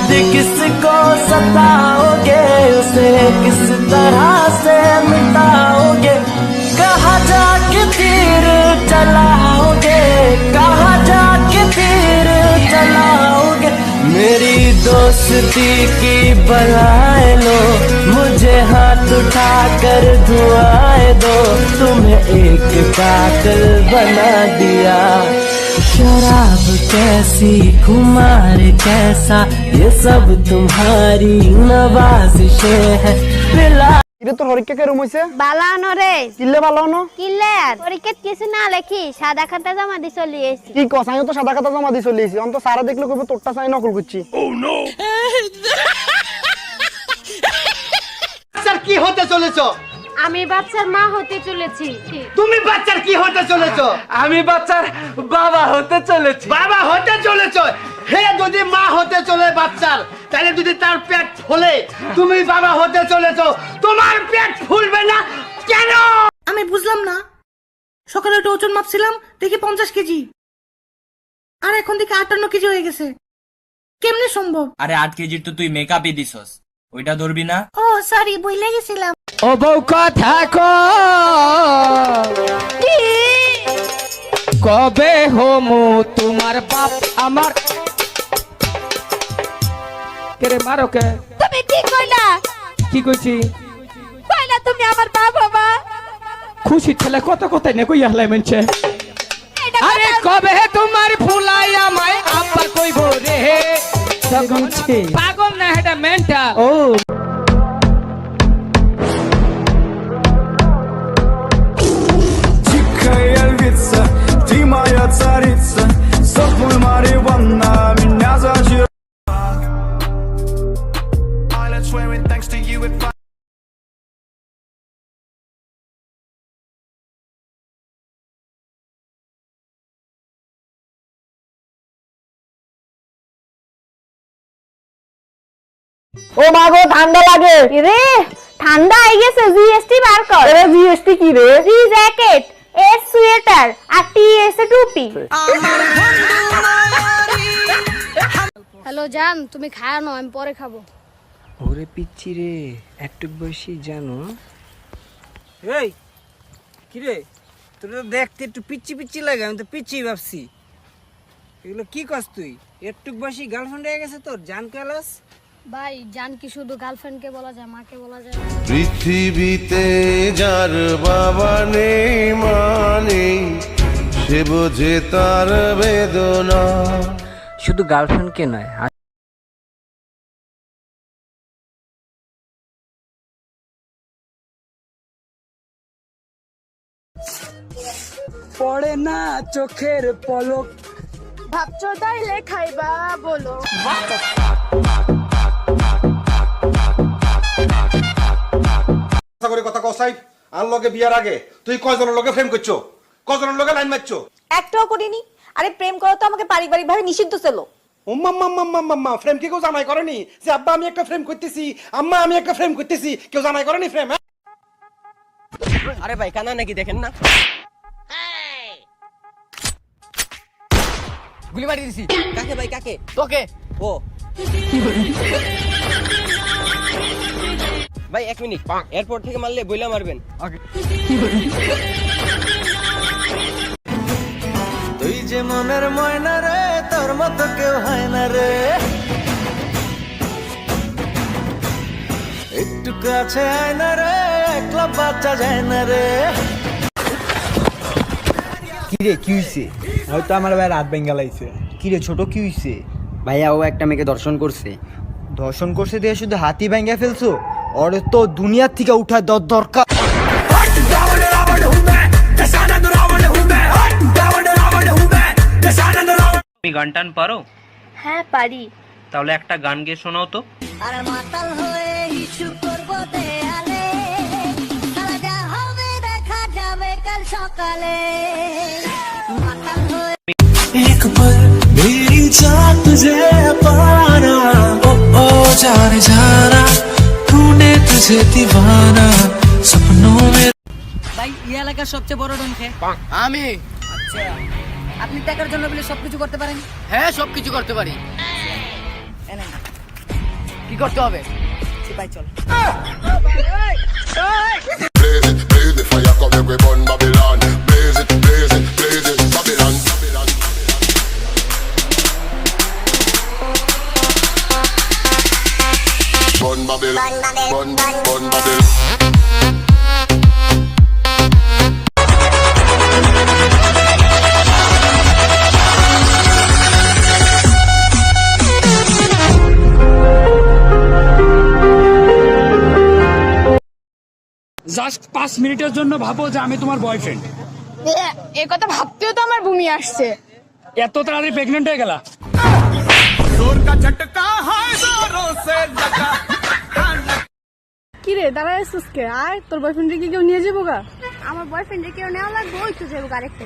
बाद किसको सताओगे, उसे किस तरह से मिटाओगे, कहाँ जाके तीर चलाओगे, कहाँ जाके तीर चलाओगे। मेरी दोस्ती की बलाए लो, मुझे हाथ उठाकर दुआएं दो, तुम्हें एक कातिल बना दिया। शराब कैसी खुमार कैसा, ये सब तुम्हारी नवाजिशें है। पिला এটা তোর পরীক্ষা কেরম হইছে? বালানো রে কিল্লে ভালো না? কিল্লার পরীক্ষাত কিছু না লেখি সাদা খাতা জমা দি চলি এসেছি। কি কস? আমি তো সাদা খাতা জমা দিয়ে চলে এসেছি। অন্ত সারা দেখলে কইবে তোরটা চাই নকল করছি। বাচ্চার কি হতে চলেছো? আমি বাচ্চার মা হতে চলেছি। তুমি বাচ্চার কি হতে চলেছো? আমি বাচ্চার বাবা হতে চলেছি। বাবা হতে চলেছো। হে যদি মা হতে চলে বাচ্চার, তাহলে যদি তার পেট ফুলে তুমি বাবা হতে চলেছো, তোমার পেট ফুলবে না কেন? আমি বুঝলাম না, সকালে একটু ওজন মাপছিলাম দেখি 50 কেজি, আর এখন দেখি 58 কেজি হয়ে গেছে। কেমনে সম্ভব? আরে 8 কেজির তো তুই মেকআপই দিছস, ওইটা ধরবি না? ও সরি, বইলে গেছিলাম। ও বউ কথা কবে হোমো তোমার বাপ আমার কেরে মারো কে? তুমি ঠিক কইলা। কি কইছি? কইলা তুমি আমার বাপ বাবা। খুশি ছেলে কত কথা নে কই হলাই মেনছে। আরে কবে তোমার ফুলাই আমায় আব্বা কইবো রে, পাগল না এটা mental. O Львица, ты моя царица, сопли Мариванна меня зажирает. Thanks to you, ও মা গো ঠান্ডা লাগে রে ঠান্ডা আই গেছে। জিএসটি বার কর। এরে জিএসটি কি রে? জি জ্যাকেট, এস সোয়েটার আর টি এস টুপি। হ্যালো জান, তুমি খায় না, আমি পরে খাবো। ওরে পিচ্ছি রে, একটু বসি জানো। এই কি রে, তোর তো দেখতে একটু পিচ্ছি পিচ্ছি লাগে, আমি তো পিচ্ছি ভাবছি। এগুলো কি কস তুই? একটু বসি গার্লফ্রেন্ড হয়ে গেছে তোর, জান কেলাস? ভাই জান কি শুধু গার্লফ্রেন্ডকে বলা যায়, মাকে বলা যায়? পৃথিবীতে যার বাবা নেই মা নেই, সে বোঝে তার বেদনা। শুধু গার্লফ্রেন্ডকে নয়, পড়ে না চোখের পলক। ভাবছো তাইলে খাইবা বলো। করে কথা কসাই, আর লগে বিয়ার আগে তুই কয়জনের লগে প্রেম করছো, কয়জনের লগে লাইন মারছো? একটাও করিনি। আরে প্রেম করা তো আমাকে পারিবারিক ভাবে নিষিদ্ধ ছিল। মাম্মা প্রেম কি কেউ জানাই করেনি যে আব্বা আমি একটা প্রেম করতেছি, আম্মা আমি একটা প্রেম করতেছি? কেউ জানাই করেনি প্রেম? আরে ভাই কানা নাকি দেখেন না? গুলি মারি দিছি। কাকে ভাই কাকে? তোকে। ও ভাই 1 মিনিট, এরপর থেকে মারলে বইলা মারবেন। তুই যে মনের ময়না রে, তোর মতো কেউ হয় না রে, একটু কাছে আয় না রে, একলা বাচ্চা যায় না রে। কি রে কি হইছে? হয়তো আমার ভাই রাত বেঙ্গল আইছে। কি রে ছোট কি হইছে? ভাইয়া ও একটা মেয়েকে দর্শন করছে। দর্শন করছে দিয়ে শুধু হাতি ভেঙে ফেলছো? ওরে তো দুনিয়ার থেকে উঠায় দরকার। তুমি গান টান পারো? হ্যাঁ পারি। তাহলে একটা গান গেয়ে শোনাও তো। আর মাতাল হয়ে হিসু করব দেয়ালে, সারা যা হবে দেখা যাবে কাল সকালে। মাতাল হয়ে एक पल मेरी जान तुझे पाना, ओ जाने जाना तूने तुझे दीवाना सपनों में। ভাই এই এলাকার সবচেয়ে বড় ডন কে? আমি। আচ্ছা, আপনি টাকার জন্য বলে সবকিছু করতে পারেন? হ্যাঁ সবকিছু করতে পারি। কি করতে হবে সিপাই চল Blaze it, blaze it, fire come make we burn Babylon. Blaze it, blaze it, blaze it, Babylon, Babylon. Burn Babylon, burn, burn Babylon. Just 5 মিনিটের জন্য ভাবো যে আমি তোমার বয়ফ্রেন্ড। এ কথা ভাবতেও তো আমার বমি আসছে। এত তাড়াতাড়ি প্রেগনেন্ট হয়ে গেলা? কি রে দাঁড়ায় আসছিস কে? আয় তোর বয়ফ্রেন্ডে কি কেউ নিয়ে যাবো গা? আমার বয়ফ্রেন্ডে কেউ নেওয়া লাগবে, ওই তো যাবো আরেকটা।